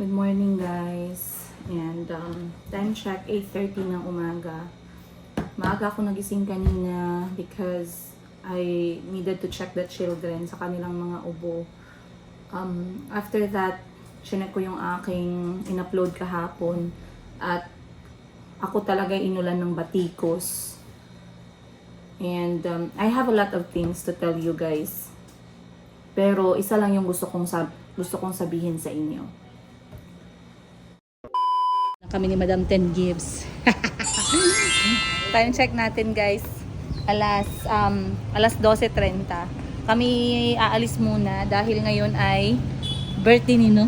Good morning guys. And time check 8:30 ng umaga. Maaga ako nagising kanina because I needed to check the children sa kanilang mga ubo. After that, chinek ko yung aking in-upload kahapon at ako talaga inulan ng batikos. And I have a lot of things to tell you guys. Pero isa lang yung gusto kong sabihin sa inyo. Kami ni Madam Ten Gibbs. Time check natin guys. Alas 12:30. Kami aalis muna dahil ngayon ay birthday ni No.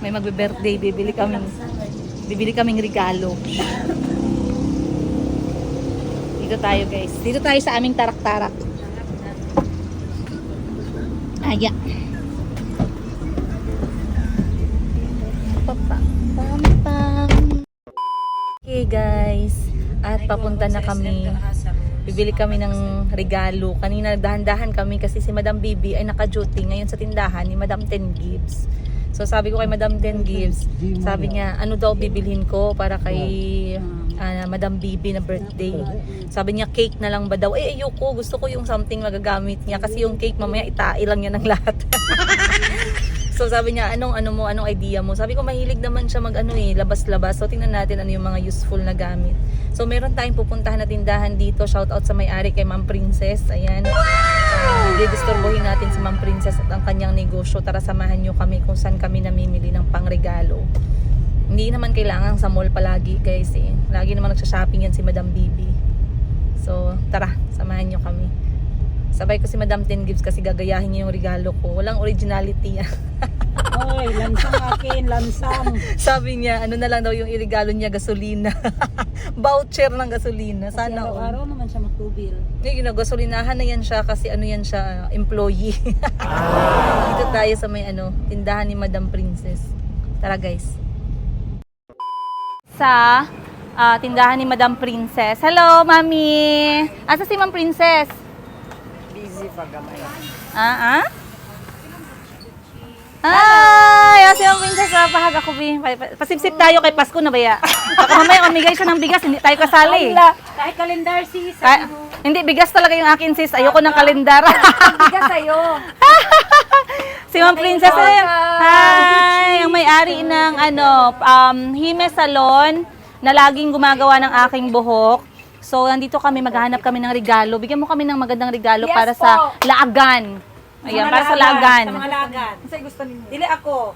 May magbe-birthday, bibili kaming regalo. Dito tayo guys. Dito tayo sa aming tarak-tarak. Aya. Okay guys, at papunta na kami. Bibili kami ng regalo. Kanina dahan-dahan kami kasi si Madam Bibi ay naka-duty ngayon sa tindahan ni Madam Ten Gibbs. So sabi ko kay Madam Ten Gibbs, sabi niya, ano daw bibilhin ko para kay Madam Bibi na birthday. Sabi niya, cake na lang ba daw? Ayoko, gusto ko yung something magagamit niya kasi yung cake mamaya itai lang niya ng lahat. So sabi niya, anong idea mo? Sabi ko, mahilig naman siya labas-labas. So tingnan natin ano yung mga useful na gamit. So meron tayong pupuntahan na tindahan dito. Shout out sa may-ari kay Ma'am Princess. Ayan. Didisturbohin natin si Ma'am Princess at ang kanyang negosyo. Tara, samahan nyo kami kung saan kami namimili ng pangregalo. Hindi naman kailangan sa mall palagi guys eh. Lagi naman nagsha-shopping yan si Madam Bibi. So tara, samahan nyo kami. Sabay ko si Madam Ten Gibbs kasi gagayahin niya yung regalo ko. Walang originality yan. Oy, lansang akin, lansang. Sabi niya, ano na lang daw yung iregalo niya, gasolina. Voucher ng gasolina. Sana araw-araw naman siya magtubil. Gasolinahan na yan siya kasi ano yan siya, employee. Dito tayo sa may tindahan ni Madam Princess. Tara guys. Sa tindahan ni Madam Princess. Hello, Mami. Asa si Ma'am Princess? Busy pagamay. Ay, si Ma'am Princess, pahag ako, Bi. Pasipsip tayo kay Pasko na baya. Baka mamaya mamigay siya ng bigas, hindi tayo kasali. Kahit kalendar sis. Hindi, bigas talaga yung akin sis. Ayoko ng kalendar. Bigas sa'yo. Si Ma'am Princess, hi! Ang may-ari ng Hime Salon na laging gumagawa ng aking buhok. So, nandito kami, maghahanap kami ng regalo. Bigyan mo kami ng magandang regalo para sa laagan. Ayan, para sa laagan. Sa mga laagan. Sa'yo gusto ninyo? Dili ako.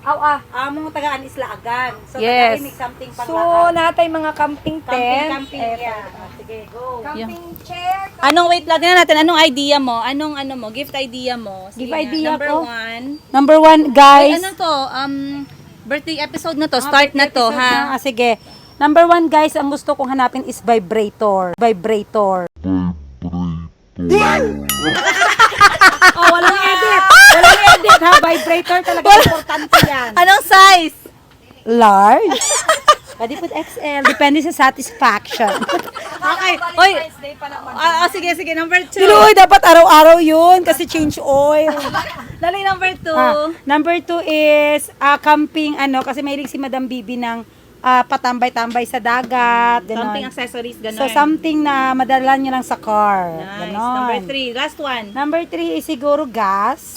Among tagaan is laagan. So, yes. Make something pang So, laagan. natay mga camping tent. Camping, yeah. Sige, go. Camping chair. Wait, lagyan na natin. Anong idea mo? Anong mo? Gift idea mo? Sige Gift nga. idea Number ko? 1. Number 1, Ay, guys. birthday episode na to. Start na to, ha? Sige. Number 1, guys, ang gusto kong hanapin is vibrator. Vibrator. Walang edit. Walang edit, ha? Vibrator talaga. Importante yan. Anong size? Large. Pwede put XL. Depende sa satisfaction. Okay. Oy. Sige. Number 2. Tuloy, dapat araw-araw yun kasi change oil. Dali, number 2. Number 2 is camping, kasi mahilig si Madam Bibi ng patambay-tambay sa dagat. Ganon. Something accessories, gano'n. So, something na madala nyo lang sa car. Nice. Ganon. Number 3. Last one. Number 3 is siguro gas.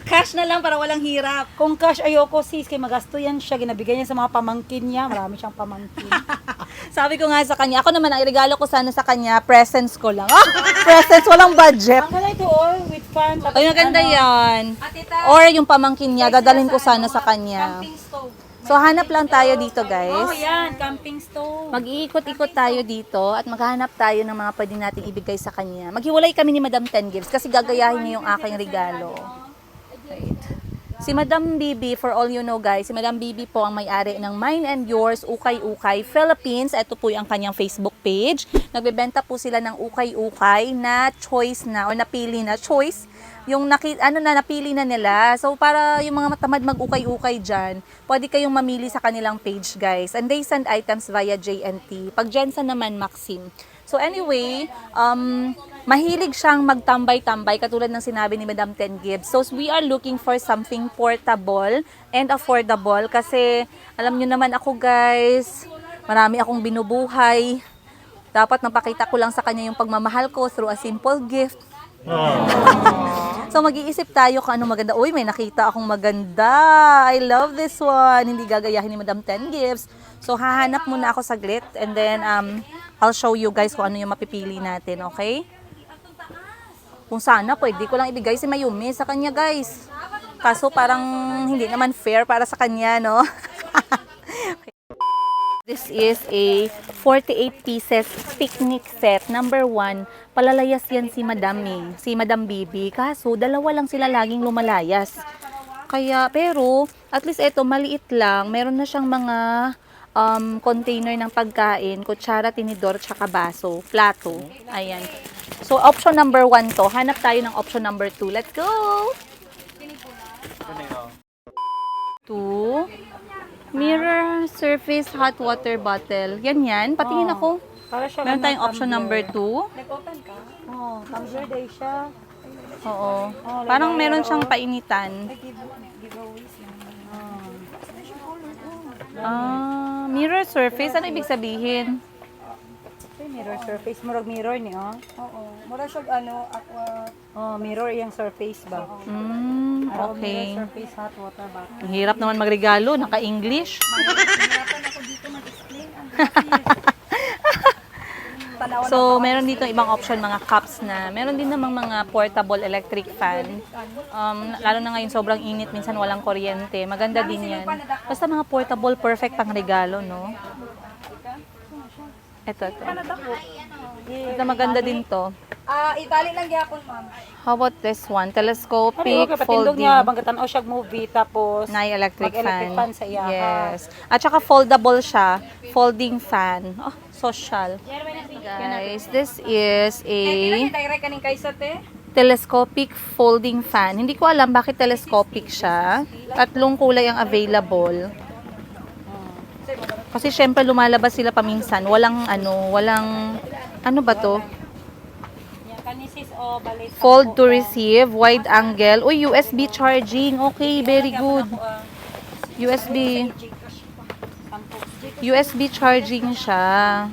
Cash na lang para walang hirap. Kung cash, ayoko sis, kay magasto yan siya. Ginabigay niya sa mga pamangkin niya. Marami siyang pamangkin. Sabi ko nga sa kanya, ako naman, ang regalo ko sana sa kanya, presents ko lang. Presents, walang budget. Ang ganda ito, with fun. Tapos, Ay, maganda yan. Or yung pamangkin niya, dadalhin ko sana sa kanya. Camping stove. So, hanap lang tayo dito, guys. Oh, yan. Camping stove. Mag-iikot-ikot tayo dito at maghahanap tayo ng mga pwede nating ibigay sa kanya. Maghiwalay kami ni Madam Ten Gibbs kasi gagayahin niya yung aking regalo. Right. Si Madam Bibi, for all you know guys, si Madam Bibi po ang may-ari ng Mine and Yours Ukay-Ukay Philippines. Ito po yung kanyang Facebook page. Nagbebenta po sila ng ukay-ukay na choice na o napili na choice. Yung napili na nila. So para yung mga matamad mag-ukay-ukay dyan, pwede kayong mamili sa kanilang page guys. And they send items via JNT. Pag Jensen naman, Maxim. So anyway, mahilig siyang magtambay-tambay katulad ng sinabi ni Madam Ten Gibbs. So we are looking for something portable and affordable kasi alam nyo naman ako guys, marami akong binubuhay. Dapat napakita ko lang sa kanya yung pagmamahal ko through a simple gift. So mag-iisip tayo kung ano maganda. Uy, may nakita akong maganda. I love this one. Hindi gagayahin ni Madam Ten Gibbs. So hahanap muna ako saglit and then I'll show you guys kung ano yung mapipili natin, okay? Kung sana, pwede ko lang ibigay si Mayumi sa kanya, guys. Kaso parang hindi naman fair para sa kanya, no? Okay. This is a 48 pieces picnic set. Number 1, palalayas yan si Madam si Madam Bibi. Kaso, dalawa lang sila laging lumalayas. Kaya, pero, at least ito, maliit lang. Meron na siyang mga container ng pagkain, kutsara, tinidor, tsaka baso, plato. Ayan. So, option number 1 to. Hanap tayo ng option number 2. Let's go! 2. Mirror surface hot water bottle. Yan. Patingin ako. Para siya Meron tayong option number 2. Nag-open ka? Oh, tumbler day siya. Oo. Parang meron siyang painitan. Mirror surface. Ano ibig sabihin? Mirror surface, murag mirror ni Oo. Mura siya aqua. Oh, mirror yung surface ba? Okay. Mirror surface hot water bottle. Ang hirap naman magregalo. Naka-English. So, meron dito ibang option, mga cups na. Meron din namang mga portable electric fan. Lalo na ngayon, sobrang init. Minsan walang kuryente. Maganda din yan. Basta mga portable, perfect pang regalo, no? Ito. Ito maganda din to. Itali lang gyapon, ma'am. How about this one? Telescopic, Okay, patindog folding. niya, bangkatan o siya movie, tapos Na electric mag-electric fan sa iya. Yes. At saka foldable siya. Folding fan. Oh, social. Guys, this is a Direct kaning kaysa te. telescopic folding fan. Hindi ko alam bakit telescopic siya. Tatlong kulay ang available. Kasi syempre lumalabas sila paminsan. Walang ano ba to? Kanisis o balit. Fold to receive, wide angle. Uy, USB charging. Okay, very good. USB charging siya.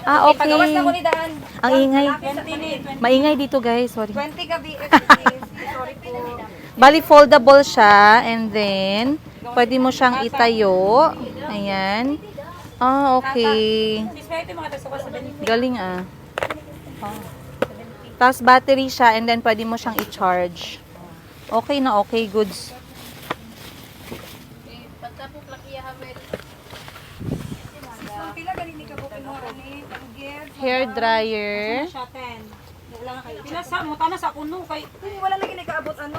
Okay. Pagawas na ko ni daan. Ang ingay. Maingay dito, guys. Sorry. 20 ka BS please. Sorry po. Bali, foldable siya. And then, pwede mo siyang itayo. Ayan. Okay. Galing Tapos battery siya and then pwede mo siyang i-charge. Okay na okay, goods. Pila ganin ka po pinora ni Hair dryer. Pila sa mo tana sa kuno kay wala lagi nakaabot ang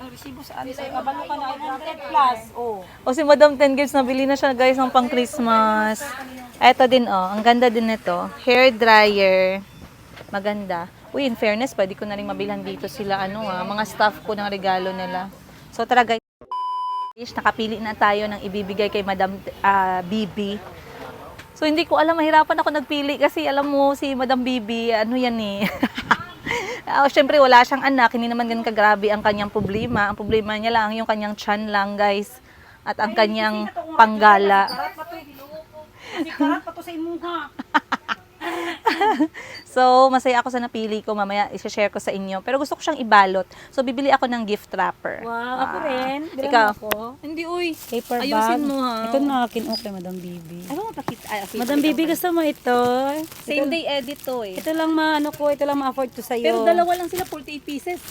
resibo sa ano sa abalo ka na 100 plus. Oh. O si Madam Ten Gibbs, nabili na siya guys ng pang Christmas. Eto din ang ganda din nito. Hair dryer. Maganda. Uy, in fairness, pwede ko na rin mabilhan dito sila mga staff ko ng regalo nila. So tara guys, nakapili na tayo ng ibibigay kay Madam Bibi. So hindi ko alam, mahirapan ako nagpili kasi alam mo si Madam Bibi, Siyempre wala siyang anak, hindi naman ganun kagrabe ang kanyang problema. Ang problema niya lang yung kanyang tiyan lang, guys. At ang kanyang panggala. Karat pa to sa imuha. So, masaya ako sa napili ko. Mamaya, i-share ko sa inyo. Pero gusto ko siyang ibalot. So, bibili ako ng gift wrapper. Wow, ako rin. Bilang Ikaw? ako. Hindi, uy. Paper Ayusin bag. mo, ha? Ito na akin, okay, Madam Bibi. Ano mapakita? Madam Bibi, gusto mo ito? Same day edit to eh. Ito lang ito lang ma-afford ko sa'yo. Pero dalawa lang sila, 48 pieces.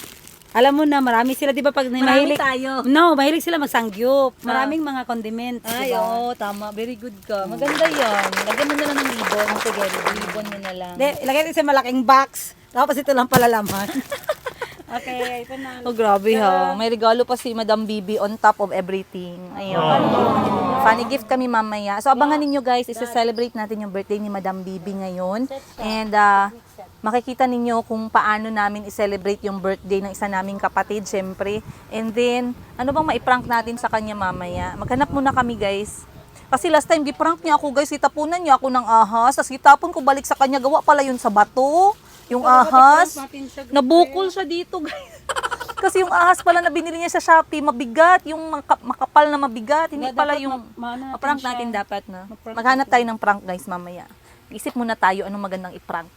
Alam mo na, marami sila, di ba, pag Marami tayo. No, mahilig sila magsangyup. Maraming mga condiments, Ay, di ba? oo, tama. Very good ka. Maganda yan. Lagyan mo na lang ng ribbon. Sige, ribbon mo na lang. De, ilagay ito sa malaking box. Tapos ito lang pala laman. Okay, ito na. Oh, grabe ha. May regalo pa si Madam Bibi on top of everything. Ayun. Funny gift kami mamaya. So, abangan ninyo guys. Isa-celebrate natin yung birthday ni Madam Bibi ngayon. And, makikita ninyo kung paano namin i-celebrate yung birthday ng isa naming kapatid, syempre. And then, ano bang maiprank natin sa kanya mamaya? Maghanap muna kami, guys. Kasi last time, giprank niya ako, guys. Itapunan niya ako ng ahas. Tapos itapon ko balik sa kanya. Gawa pala yun sa bato. Yung ahas, nabukol siya dito, guys. Kasi yung ahas pala na binili niya sa Shopee, mabigat. Yung makapal na mabigat. Hindi pala yung... Prank natin dapat na. Maghanap tayo ng prank, guys, mamaya. Isip muna tayo anong magandang i-prank.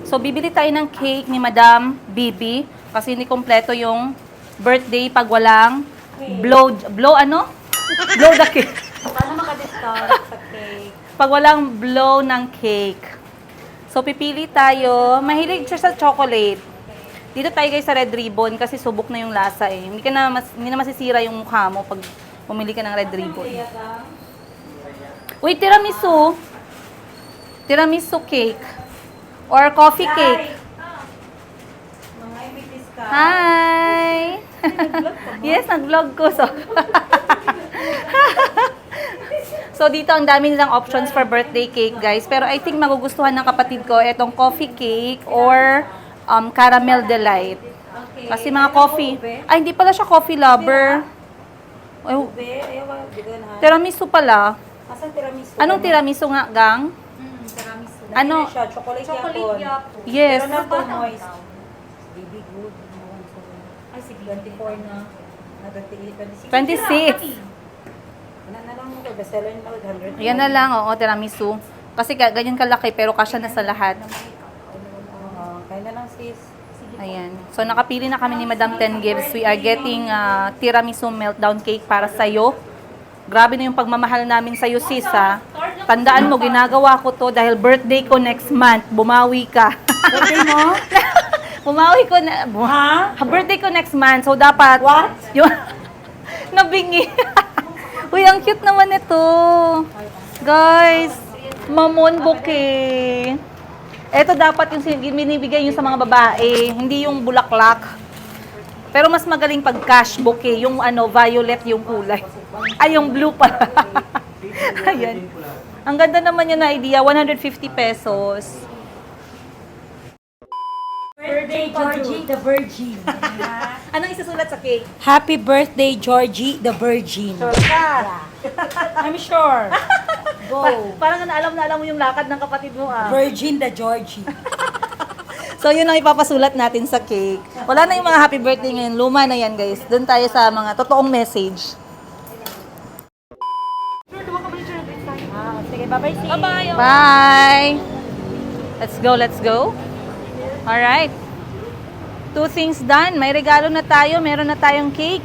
So, bibili tayo ng cake ni Madam Bibi. Kasi hindi kompleto yung birthday pag walang blow the cake. Paano maka-discount sa cake? Pag walang blow ng cake. So, pipili tayo. Mahilig siya sa chocolate. Dito tayo guys sa Red Ribbon kasi subok na yung lasa eh. Hindi na masisira yung mukha mo pag pumili ka ng Red Ribbon. Uy, tiramisu. Tiramisu cake. Or coffee cake. Hi! Yes, nag-vlog ko. So, dito ang dami nilang options for birthday cake, guys. Pero I think magugustuhan ng kapatid ko itong coffee cake or caramel delight. Kasi mga coffee. Ay, hindi pala siya coffee lover. Ay, tiramisu pala. Asan tiramisu? Anong tiramisu nga, gang? Tiramisu. Ano? Siya, chocolate yapon. Yes. Pero not too moist. Baby good. Ay, sige. 24 na. 26. 26. Ano na lang mo, bestseller na 100. Yan na lang, oo, tiramisu. Kasi ganyan kalaki, pero kasya na sa lahat. Kaya na lang sis. Ayan. So, nakapili na kami ni Madam 10 Gives. We are getting tiramisu meltdown cake para sa'yo. Grabe na yung pagmamahal namin sa'yo, sis, ha. Tandaan mo, ginagawa ko to dahil birthday ko next month. Bumawi ka. Birthday mo? Bumawi ko na. Ha? Birthday ko next month. So, dapat... What? Yung, nabingi. Uy, ang cute naman ito. Guys, mamon bouquet. Ito dapat yung binibigay yung sa mga babae, hindi yung bulaklak. Pero mas magaling pag cash bouquet, yung violet yung kulay. Ay, yung blue pa. Ayan. Ang ganda naman yun na idea, 150 pesos. Birthday, Georgie the Virgin. Anong isusulat sa cake? Happy birthday, Georgie the Virgin. I'm sure. Go. Parang na alam mo yung lakad ng kapatid mo, ah. Virgin the Georgie. So, yun ang ipapasulat natin sa cake. Wala na yung mga happy birthday ngayon. Luma na yan, guys. Doon tayo sa mga totoong message. Sige, bye-bye sis. Bye! Let's go. Alright. 2 things done. May regalo na tayo. Meron na tayong cake.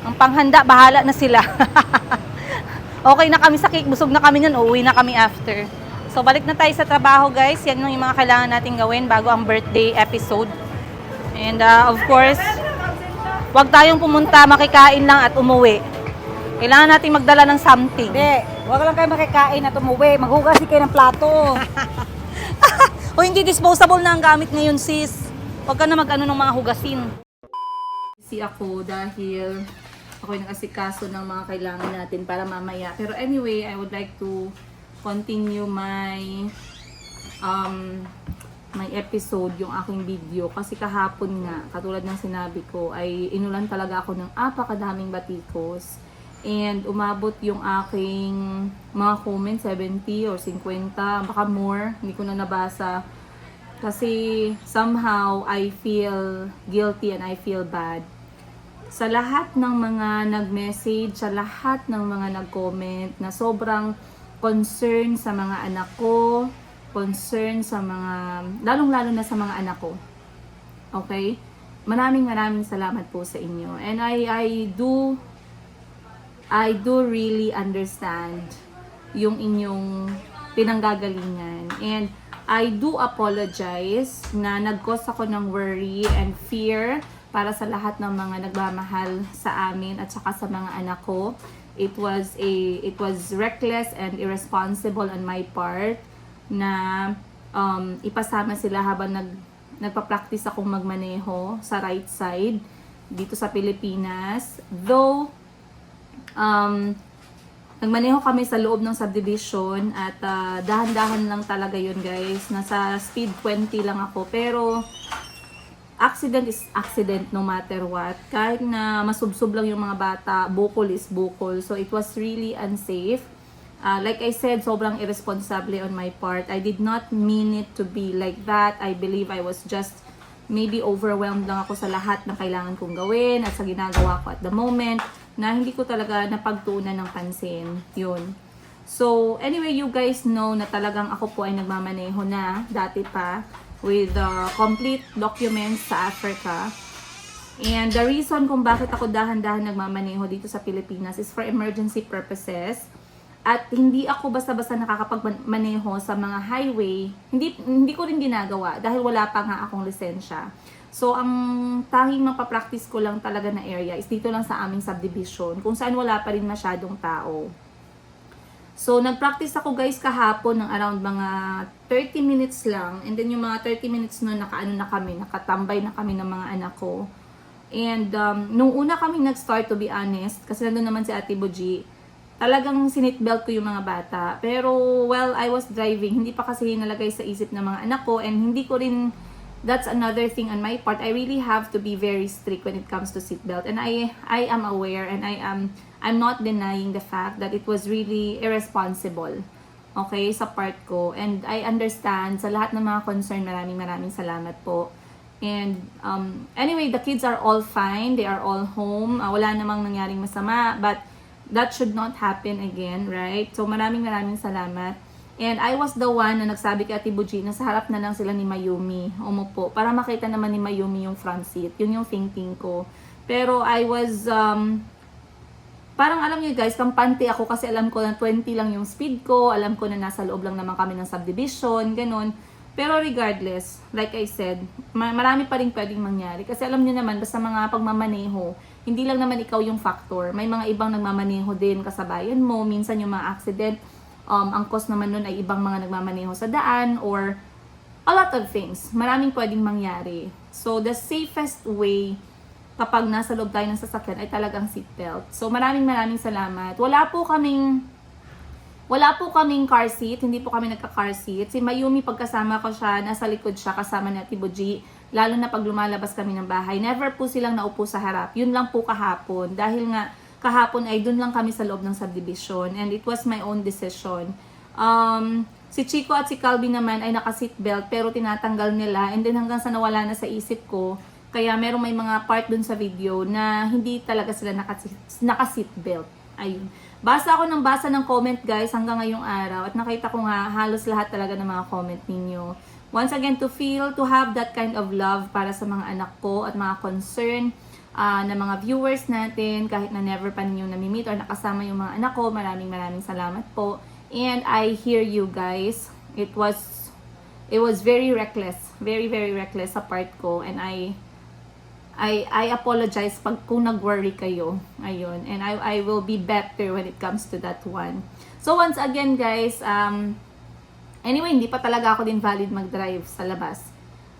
Ang panghanda, bahala na sila. Okay na kami sa cake. Busog na kami niyan. Uuwi na kami after. So, balik na tayo sa trabaho, guys. Yan yung mga kailangan natin gawin bago ang birthday episode. And, of course, wag tayong pumunta, makikain lang at umuwi. Kailangan natin magdala ng something. Hindi, huwag lang kayo makikain at umuwi. Maghugas kayo ng plato. O hindi disposable na ang gamit ngayon, sis. Huwag ka na mag-ano ng mga hugasin. Kasi ako dahil ako yung nag-asikaso ng mga kailangan natin para mamaya. Pero anyway, I would like to continue my my episode, yung aking video. Kasi kahapon nga, katulad ng sinabi ko, ay inulan talaga ako ng apakadaming batikos. And umabot yung aking mga comments, 70 or 50, baka more, hindi ko na nabasa. Kasi somehow I feel guilty and I feel bad. Sa lahat ng mga nag-message, sa lahat ng mga nag-comment na sobrang concern sa mga anak ko, concern sa mga, lalong-lalo na sa mga anak ko. Okay? Maraming salamat po sa inyo. And I do really understand yung inyong pinanggagalingan. And I do apologize na nag-cause ako ng worry and fear para sa lahat ng mga nagmamahal sa amin at saka sa mga anak ko. It was reckless and irresponsible on my part na ipasama sila habang nagpa-practice akong magmaneho sa right side dito sa Pilipinas. Though nagmaneho kami sa loob ng subdivision at dahan-dahan lang talaga yun, guys. Nasa speed 20 lang ako. Pero accident is accident no matter what. Kahit na masubsob lang yung mga bata, bukol is bukol. So it was really unsafe. Like I said, sobrang irresponsible on my part. I did not mean it to be like that. I believe I was just maybe overwhelmed lang ako sa lahat ng kailangan kong gawin at sa ginagawa ko at the moment na hindi ko talaga napagtuunan ng pansin. Yun. So, anyway, you guys know na talagang ako po ay nagmamaneho na dati pa with complete documents sa Africa. And the reason kung bakit ako dahan-dahan nagmamaneho dito sa Pilipinas is for emergency purposes. At hindi ako basta-basta nakakapagmaneho sa mga highway. Hindi ko rin ginagawa dahil wala pa nga akong lisensya. So, ang tanging mapapractice ko lang talaga na area is dito lang sa aming subdivision kung saan wala pa rin masyadong tao. So, nag-practice ako guys kahapon ng around mga 30 minutes lang. And then yung mga 30 minutes nun, nakatambay na kami ng mga anak ko. And nung una kami nag-start, to be honest, kasi nandun naman si Ate Buji, talagang sinitbelt ko yung mga bata. Pero while I was driving, hindi pa kasi nalagay sa isip ng mga anak ko. And hindi ko rin, that's another thing on my part. I really have to be very strict when it comes to seatbelt. And I am aware and I'm not denying the fact that it was really irresponsible. Okay, sa part ko. And I understand sa lahat ng mga concern, maraming salamat po. And anyway, the kids are all fine. They are all home. Wala namang nangyaring masama. But that should not happen again, right? So maraming salamat. And I was the one na nagsabi kay Ate Buji na sa harap na lang sila ni Mayumi. Umupo. Para makita naman ni Mayumi yung front seat. Yun yung thinking ko. Pero I was, parang alam niyo guys, kampante ako kasi alam ko na 20 lang yung speed ko. Alam ko na nasa loob lang naman kami ng subdivision, ganun. Pero regardless, like I said, marami pa rin pwedeng mangyari. Kasi alam niyo naman, basta mga pagmamaneho, hindi lang naman ikaw yung factor. May mga ibang nagmamaneho din kasabayan mo. Minsan yung mga accident, ang cause naman nun ay ibang mga nagmamaneho sa daan or a lot of things. Maraming pwedeng mangyari. So, the safest way kapag nasa loob tayo ng sasakyan ay talagang seatbelt. So, maraming salamat. Wala po kaming car seat, hindi po kami nagka-car seat. Si Mayumi, pagkasama ko siya, nasa likod siya kasama ni Ate Buji. Lalo na pag lumalabas kami ng bahay, never po silang naupo sa harap. Yun lang po kahapon. Dahil nga, kahapon ay dun lang kami sa loob ng subdivision. And it was my own decision. Si Chico at si Calvin naman ay naka-seatbelt pero tinatanggal nila. And then hanggang sa nawala na sa isip ko, kaya may mga part dun sa video na hindi talaga sila naka-seatbelt. Ayun. Basa ako ng comment guys hanggang ngayong araw. At nakita ko nga halos lahat talaga ng mga comment ninyo. Once again, to have that kind of love para sa mga anak ko at mga concern na mga viewers natin, kahit na never pa ninyo nami-meet or nakasama yung mga anak ko, maraming salamat po. And I hear you guys. It was very reckless. Very reckless sa part ko. And I apologize kung nag-worry kayo. Ayun. And I will be better when it comes to that one. So once again guys, anyway, hindi pa talaga ako din valid mag-drive sa labas.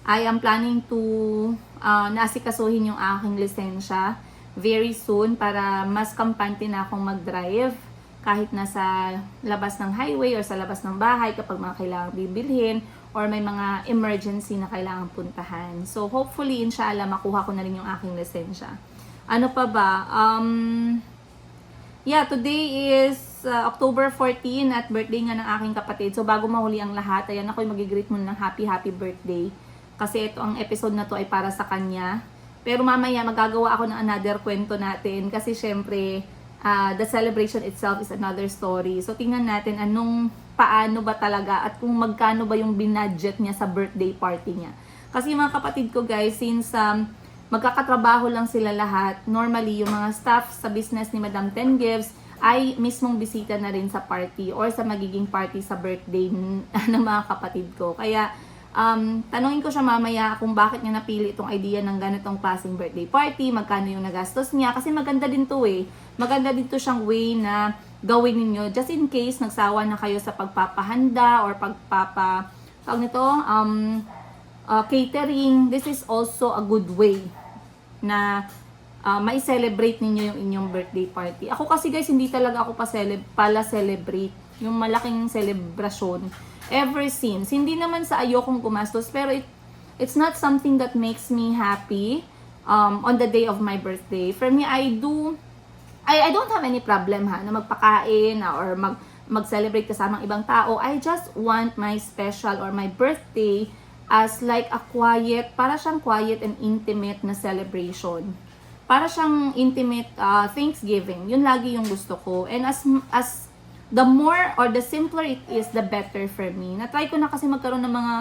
I am planning to naasikasuhin yung aking lisensya very soon para mas kampante na akong mag-drive kahit nasa labas ng highway or sa labas ng bahay kapag mga kailangang bibilhin or may mga emergency na kailangang puntahan. So hopefully, inshallah, makuha ko na rin yung aking lisensya. Ano pa ba? Yeah, today is October 14 at birthday nga ng aking kapatid. So bago mahuli ang lahat, ayan ako'y mag-greet muna ng happy birthday. Kasi ito ang episode na to ay para sa kanya. Pero mamaya magagawa ako ng another kwento natin. Kasi syempre, the celebration itself is another story. So tingnan natin paano ba talaga at kung magkano ba yung binudget niya sa birthday party niya. Kasi mga kapatid ko guys, since magkakatrabaho lang sila lahat, normally yung mga staff sa business ni Madam Ten Gives ay mismong bisita na rin sa party or sa magiging party sa birthday ng mga kapatid ko. Kaya tanungin ko siya mamaya kung bakit niya napili itong idea ng ganitong klaseng birthday party, magkano yung nagastos niya, kasi maganda din to maganda din to siyang way na gawin ninyo just in case nagsawa na kayo sa pagpapahanda or catering. This is also a good way na mai-celebrate ninyo yung inyong birthday party. Ako kasi guys, hindi talaga ako celebrate yung malaking celebration ever since. Hindi naman sa ayokong gumastos, pero it's not something that makes me happy on the day of my birthday. For me, I don't have any problem na magpakain or mag-celebrate kasamang ibang tao. I just want my special or my birthday as like a quiet, para siyang quiet and intimate na celebration. Para siyang intimate Thanksgiving. Yun lagi yung gusto ko. And as the more or the simpler it is, the better for me. Na-try ko na kasi magkaroon ng mga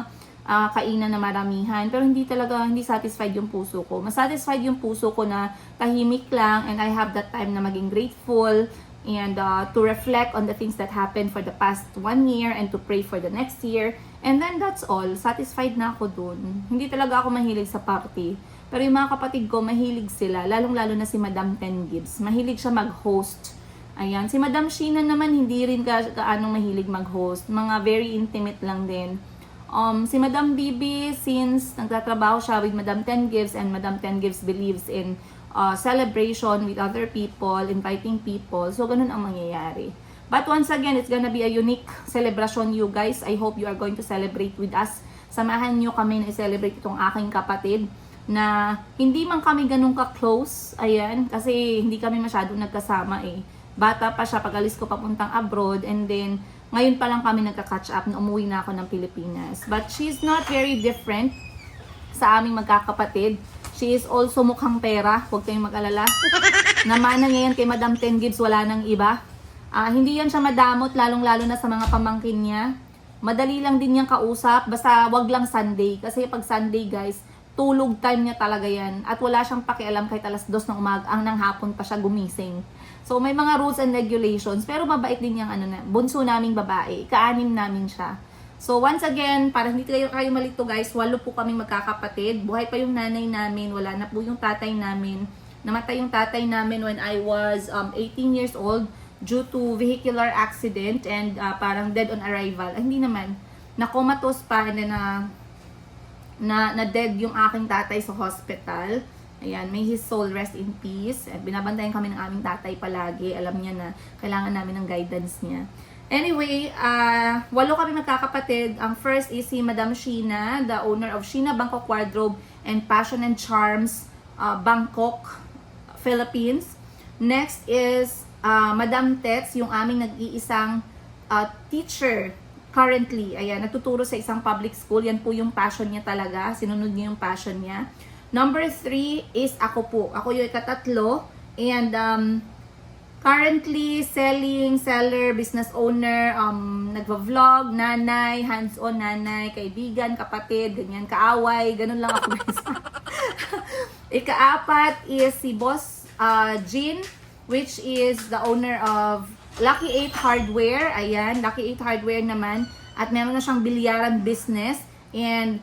kainan na maramihan, pero hindi satisfied yung puso ko. Mas satisfied yung puso ko na tahimik lang, and I have that time na maging grateful and to reflect on the things that happened for the past 1 year and to pray for the next year. And then that's all. Satisfied na ako dun. Hindi talaga ako mahilig sa party. Pero yung mga kapatid ko, mahilig sila. Lalong-lalo na si Madam Ten Gibbs. Mahilig siya mag-host. Ayan. Si Madam Sheena naman, hindi rin kaanong mahilig mag-host. Mga very intimate lang din. Si Madam Bibi, since nagtatrabaho siya with Madam Ten Gibbs, and Madam Ten Gibbs believes in celebration with other people, inviting people. So, ganun ang mangyayari. But once again, it's gonna be a unique celebration, you guys. I hope you are going to celebrate with us. Samahan nyo kami na i-celebrate itong aking kapatid na hindi man kami ganun ka-close. Ayan, kasi hindi kami masyadong nagkasama eh. Bata pa siya pag-alis ko papuntang abroad, and then ngayon pa lang kami nagka-catch up na umuwi na ako ng Pilipinas. But she's not very different sa aming magkakapatid. She is also mukhang pera, huwag kayong mag-alala. Namana ngayon kay Madam Ten Gibbs, wala nang iba. Hindi yan siya madamot, lalong-lalo na sa mga pamangkin niya. Madali lang din niyang kausap, basta wag lang Sunday. Kasi pag Sunday guys, tulog time niya talaga yan. At wala siyang pakialam kahit alas 2 ng umaga, ang nang hapon pa siya gumising. So may mga rules and regulations, pero mabait din yung bunso naming babae, ka-anim namin siya. So once again, para hindi kayo malito guys, 8 po kaming magkakapatid. Buhay pa yung nanay namin, wala na po yung tatay namin. Namatay yung tatay namin when I was 18 years old due to vehicular accident and parang dead on arrival. Hindi naman, na-comatose pa, and then na dead yung aking tatay sa hospital. Ayan, may his soul rest in peace. At binabantayan kami ng aming tatay palagi. Alam niya na kailangan namin ng guidance niya. Anyway, 8 kami magkakapatid. Ang first is si Madam Sheena, the owner of Sheena Bangkok Wardrobe and Passion and Charms, Bangkok, Philippines. Next is Madam Tets, yung aming nag-iisang teacher currently. Ayan, nagtuturo sa isang public school. Yan po yung passion niya talaga. Sinunod niya yung passion niya. Number 3 is ako po. Ako yung ikatatlo. And currently seller, business owner, nagva-vlog, nanay, hands-on nanay, kaibigan, kapatid, ganyan, kaaway, ganun lang ako. Ika-4 is si Boss Jean, which is the owner of Lucky 8 Hardware. Ayan, Lucky 8 Hardware naman. At meron na siyang bilyaran business. And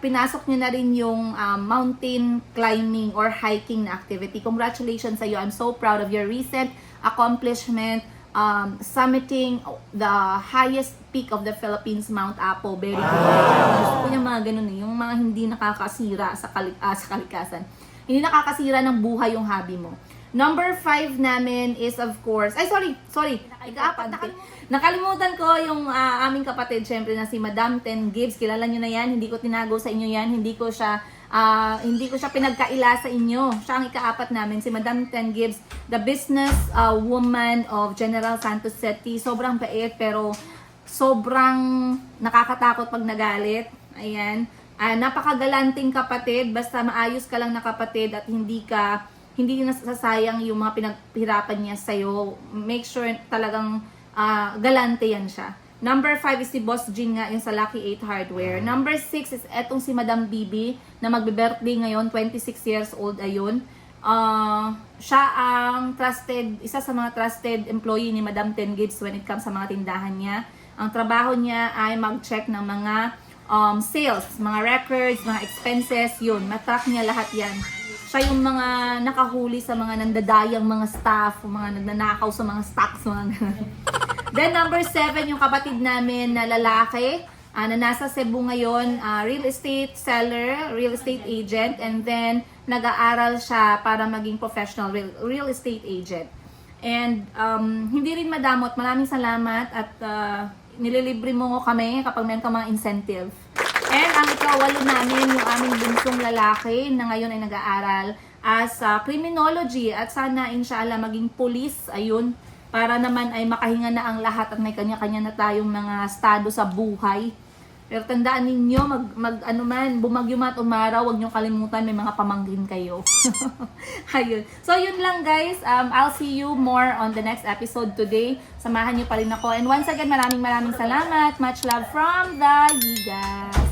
pinasok niya na rin yung mountain climbing or hiking na activity. Congratulations sa iyo. I'm so proud of your recent accomplishment, summiting the highest peak of the Philippines, Mount Apo. Very good. Gusto ko yung mga ganun eh, yung mga hindi nakakasira sa kalikasan. Hindi nakakasira ng buhay yung hobby mo. Number 5 namin is of course, sorry, nakalimutan ko yung aming kapatid, syempre na si Madam Ten Gibbs. Kilala nyo na yan, hindi ko tinago sa inyo yan, hindi ko siya pinagkaila sa inyo. Siya ang ika-4 namin, si Madam Ten Gibbs, the business woman of General Santos City. Sobrang bait pero sobrang nakakatakot pag nagalit. Ayan. Napakagalanting kapatid, basta maayos ka lang na kapatid at hindi nasasayang yung mga pinaghirapan niya sa'yo. Make sure talagang galante yan siya. Number 5 is si Boss Jean nga, yung sa Lucky 8 Hardware. Number 6 is etong si Madam Bibi, na magbe-birthday ngayon, 26 years old ayun. Siya ang isa sa mga trusted employee ni Madam Ten Gibbs when it comes sa mga tindahan niya. Ang trabaho niya ay mag-check ng mga sales, mga records, mga expenses, yun. Matrack niya lahat yan. Siya yung mga nakahuli sa mga nandadayang mga staff, mga nagnanakaw sa mga stocks, mga ganun. Then number 7, yung kapatid namin na lalaki, na nasa Cebu ngayon, real estate seller, real estate agent, and then nag-aaral siya para maging professional real estate agent. And hindi rin madamot, maraming salamat at nililibre mo kami kapag meron ka mga incentive. And ang ika-8 namin, yung aming bunsong lalaki na ngayon ay nag-aaral as criminology at sana inshallah maging police. Ayun. para naman ay makahinga na ang lahat at may kanya-kanya na tayong mga estado sa buhay. Pero tandaan ninyo, bumagyo man at umaraw, huwag nyo kalimutan, may mga pamangkin kayo. Ayun. So, yun lang guys. I'll see you more on the next episode today. Samahan nyo pa rin ako. And once again, maraming salamat. Much love from the Yiga.